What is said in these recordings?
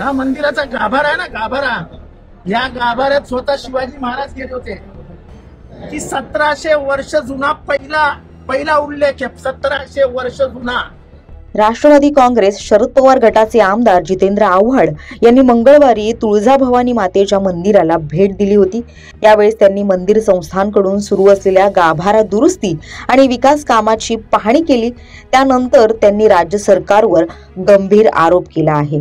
हा मंदिराचा गाभारा आहे ना, गाभारा, या गाभाऱ्यात स्वतः शिवाजी महाराज गेले होते की 1700 वर्ष जुना पहिला उल्लेख आहे, 1700 वर्ष जुना। राष्ट्रवादी काँग्रेस शरद पवार गटाचे आमदार जितेंद्र आव्हाड यांनी मंगळवारी तुळजाभवानी मातेच्या मंदिराला भेट दिली होती। यावेळी त्यांनी मंदिर संस्थांकडून सुरू असलेल्या गाभारा दुरुस्ती आणि विकास कामाची पाहणी केली। त्यानंतर त्यांनी राज्य सरकारवर गंभीर आरोप केला आहे।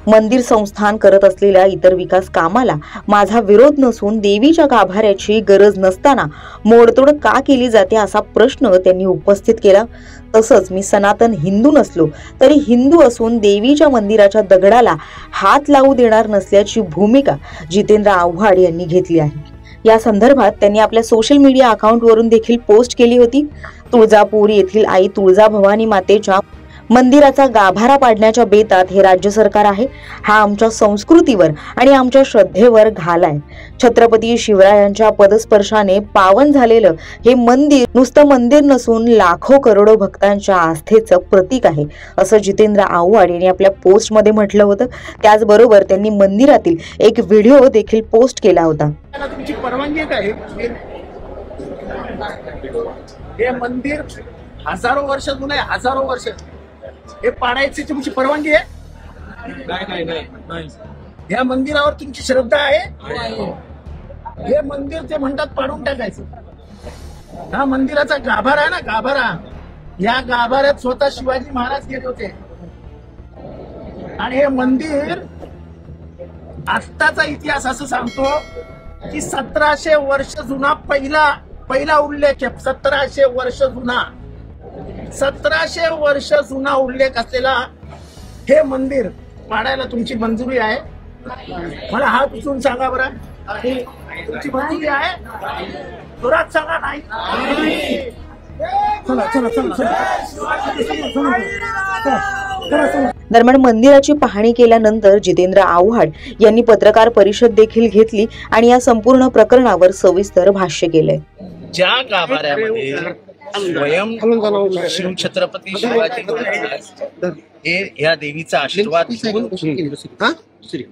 मंदिर संस्थान करत असलेल्या इतर विकास कामाला माझा विरोध नसून देवीच्या गाभाऱ्याची गरज नसताना मोडतोड का केली जाते असा प्रश्न त्यांनी उपस्थित केला। तसंच मी सनातन हिंदू नसलो तरी हिंदू असून देवीच्या मंदिराच्या दगडाला हात लावू देणार नसल्याची भूमिका जितेंद्र आव्हाड यांनी घेतली आहे। या संदर्भात त्यांनी आपल्या सोशल मीडिया अकाउंटवरून देखील पोस्ट केली होती। तुळजापूर येथील आई तुळजाभवानी मातेच्या मंदिराचा गाभारा पाडण्याच्या बेतात हे राज्य सरकार आहे। हा आमच्या संस्कृतीवर आणि आमच्या श्रद्धेवर घाल आहे। छत्रपती शिवरायांच्या पदस्पर्शाने पावन झालेलं हे मंदिर नुसतं मंदिर नसून लाखो करोडो भक्तांच्या आस्थेचं प्रतीक आहे, असं जितेंद्र आव्हाड यांनी आपल्या पोस्टमध्ये म्हटलं होतं। त्याचबरोबर त्यांनी मंदिरातील एक व्हिडिओ देखील पोस्ट केला होता। तुमची परवानगी आहे? हे मंदिर हजारो वर्ष जुनं आहे, हजारो वर्ष। हे पाडायची तुमची परवानगी आहे? नाही। या मंदिरावर तुमची श्रद्धा आहे? हे मंदिर ते म्हणतात पाडून टाकायचं। हा मंदिराचा गाभारा आहे ना, गाभारा, या गाभाऱ्यात स्वतः शिवाजी महाराज गेले होते आणि हे मंदिर आत्ताचा इतिहास असं सांगतो की 1700 वर्ष जुना पहिला उल्लेख आहे, 1700 वर्ष जुना, 1700 वर्ष जुना उल्लेख असलेला हे मंदिर पाडायला तुमची मंजुरी आहे? मला हात उचलून सांगा बरं, तुमची मंजुरी आहे? जोरात सांगा नाही। दरम्यान मंदिराची पाहणी केल्यानंतर जितेंद्र आव्हाड यांनी पत्रकार परिषद देखील घेतली आणि या संपूर्ण प्रकरणावर सविस्तर भाष्य केलंय। ज्या गाभाऱ्यामध्ये स्वयं शिव छत्रपती शिवाजी महाराज हे या देवीचा आशीर्वाद घेऊन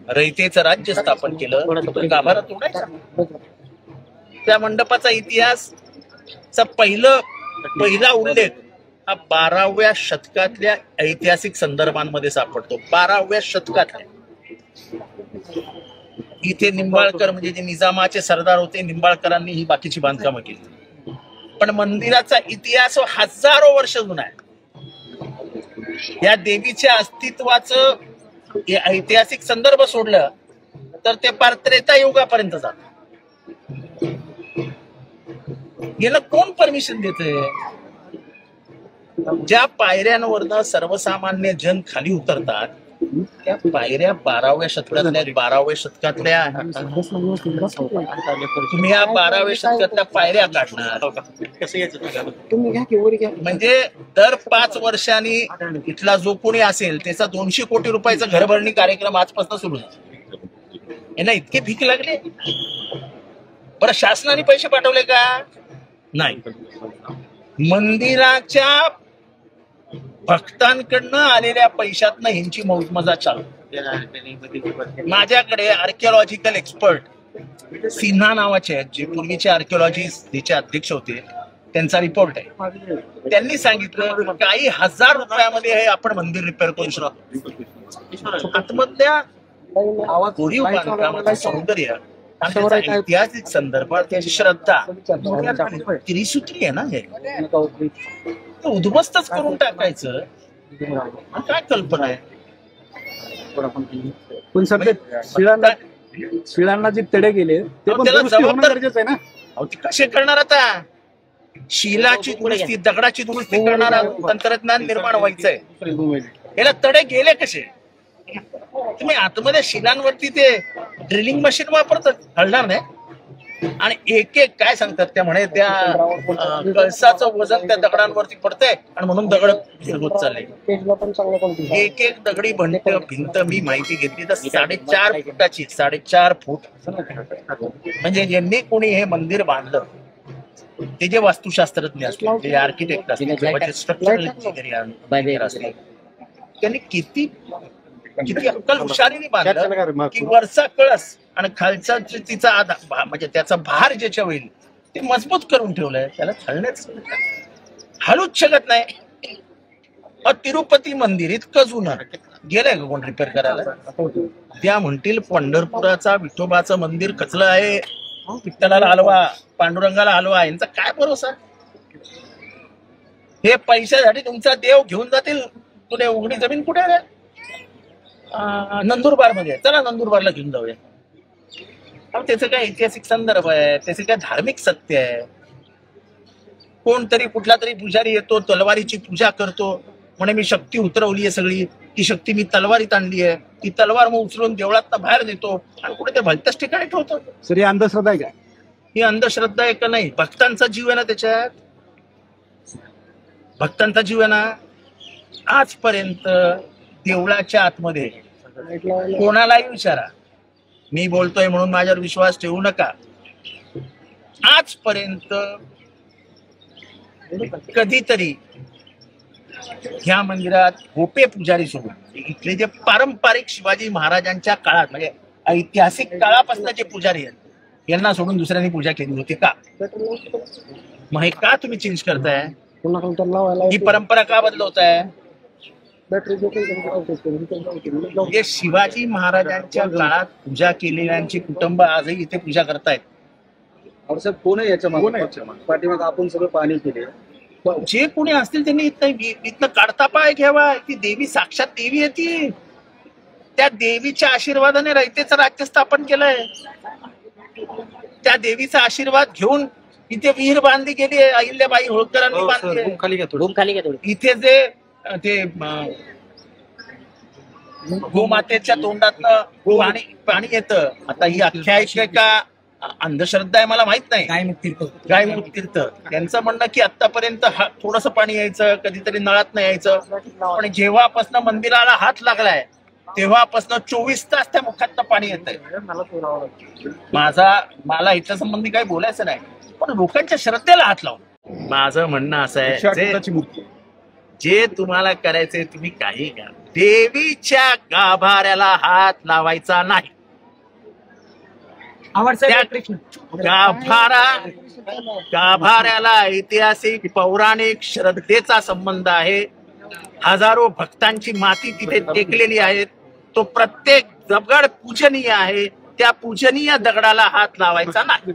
रयतेचं राज्य स्थापन केलं, गाभारा तोडायचा। त्या मंडपाचा इतिहास पहिला उल्लेख हा 12व्या शतकातल्या ऐतिहासिक संदर्भांमध्ये सापडतो। 12व्या शतकातल्या इथे निंबाळकर म्हणजे जे निजामाचे सरदार होते, निंबाळकरांनी ही बाकीची बांधकामं केली। पण मंदिराचा इतिहास हजारो वर्ष जुना आहे। या देवीच्या अस्तित्वाचं ऐतिहासिक संदर्भ सोडलं तर ते पार त्रेता युगापर्यंत जात। याला कोण परमिशन देतंय? ज्या पायऱ्यांवरनं सर्वसामान्य जन खाली उतरतात त्या पायऱ्या 12व्या शतकातल्या तुम्ही या 12व्या शतकातल्या पायऱ्या काढणार म्हणजे दर 5 वर्षांनी इथला जो कोणी असेल त्याचा 200 कोटी रुपयाचा घरभरणी कार्यक्रम आजपासून सुरू झाला। यांना इतके भीक लागले? बरं, शासनाने पैसे पाठवले का? नाही। मंदिराच्या भक्तांकडनं आलेल्या पैशातनं ह्यांची मौजमजा चालू। माझ्याकडे आर्किओलॉजिकल एक्सपर्ट सिन्हा नावाचे आहेत, जे पूर्वीचे आर्किओलॉजीचे अध्यक्ष होते, त्यांचा रिपोर्ट आहे। त्यांनी सांगितलं काही हजार रुपयामध्ये हे आपण मंदिर रिपेअर करू शकतो। आतमधल्या कोरीव बांधकामाचं सौंदर्य, ऐतिहासिक संदर्भात त्याची श्रद्धा त्रिसूत्री आहे ना, हे उद्ध्वस्तच करून टाकायचं काय कल्पना आहे? पण सध्या शिळांना जे तडे गेले ते पण गरजेचं आहे ना। ते कसे करणार? आता शिलाची दुरुस्ती, दगडाची दुरुस्ती करणारा तंत्रज्ञान निर्माण व्हायचंय, याला तडे गेले कसे? तुम्ही आतमध्ये शिलांवरती ते ड्रिलिंग मशीन वापरतात, हलणार नाही। आणि एक एक काय सांगतात त्या म्हणे त्या कळसाचं वजन त्या दगडांवरती पडतंय आणि म्हणून दगड होत चालले। एक एक दगडी भिंत मी माहिती घेतली तर 4.5 फुटाची, 4.5 फूट। म्हणजे ज्यांनी कोणी हे मंदिर बांधलं ते जे वास्तुशास्त्रज्ञ असतील, जे आर्किटेक्ट असतील, स्ट्रक्चरल इंजिनियर असतील, त्यांनी किती किती अक्कल हुशारीने बांधलं की वरचा कळस आणि खालचा तिचा आधार म्हणजे त्याचा भार ज्याच्या होईल ते मजबूत करून ठेवलंय, त्याला हलण्याच हलूच शकत नाही. तिरुपती मंदिर इतकं जुनं गेलंय का कोण रिपेअर करायला? त्या म्हणतील पंढरपुराचा विठोबाचं मंदिर कचलं आहे, विठ्ठलाला हलवा, पांडुरंगाला हलवा, यांचा काय भरोसा? हे पैशासाठी तुमचा देव घेऊन जातील. तुला उघडी जमीन कुठे आहे? नंदुरबार मध्ये. चला नंदुरबारला घेऊन जाऊया. त्याचं काय ऐतिहासिक संदर्भ आहे, त्याचे काय धार्मिक सत्य आहे. कोणतरी कुठला तरी पुजारी येतो, तलवारीची पूजा करतो, म्हणे मी शक्ती उतरवली आहे सगळी, ती शक्ती मी तलवारीत आणली आहे, ती तलवार मग उचलून देवळात बाहेर देतो आणि कुठे ते भलत्याच ठिकाणी ठेवतो. सर ही अंधश्रद्धा आहे का? ही अंधश्रद्धा आहे का? नाही, भक्तांचा जीव आहे ना त्याच्यात. भक्तांचा जीव आहे ना. आजपर्यंत देवळाच्या आतमध्ये कोणालाही विचारा, मी बोलतोय म्हणून माझ्यावर विश्वास ठेवू नका, आजपर्यंत कधीतरी ह्या मंदिरात गोपे पुजारी सोडून इथले जे पारंपरिक शिवाजी महाराजांच्या काळात म्हणजे ऐतिहासिक काळापासून जे पुजारी आहेत यांना सोडून दुसऱ्यांनी पूजा केली होती का? मग हे का तुम्ही चेंज करताय? ही परंपरा का बदलवताय? म्हणजे शिवाजी महाराजांच्या काळात पूजा केलेल्यांची कुटुंब आजही इथे पूजा करतायत. कोण आहे याच्या पाठीमागे? आपण सगळं पाणी केले. जे कोणी असतील त्यांनी इथनं काढता पाय घ्यावा. ती देवी साक्षात देवी आहे ती. त्या देवीच्या आशीर्वादाने रयतेचं राज्य स्थापन केलंय. त्या देवीचा आशीर्वाद घेऊन इथे विहीर बांधली गेली आहे, अहिल्याबाई होळकरांनी बांधली. इथे जे ते गोमातेच्या तोंडातनं पाणी येतं. आता ही आख्यायिका अंधश्रद्धा आहे मला माहित नाही. गायमुख तीर्थ त्यांचं म्हणणं की आतापर्यंत थोडस पाणी यायचं, कधीतरी नळात नाही यायचं, पण जेव्हापासून मंदिराला हात लागलाय तेव्हापासून 24 तास त्या मुखातनं पाणी येत आहे. मला ह्याच्या संबंधी काही बोलायचं नाही, पण लोकांच्या श्रद्धेला हात लावून माझं म्हणणं असं आहे, जे तुम्हाला करायचंय तुम्ही काही करा, देवीच्या गाभाऱ्याला हात लावायचा नाही. गाभाऱ्याला ऐतिहासिक पौराणिक श्रद्धेचा संबंध आहे. हजारो भक्तांची माती तिथे टेकलेली आहे. तो प्रत्येक दगड पूजनीय आहे. त्या पूजनीय दगडाला हात लावायचा नाही.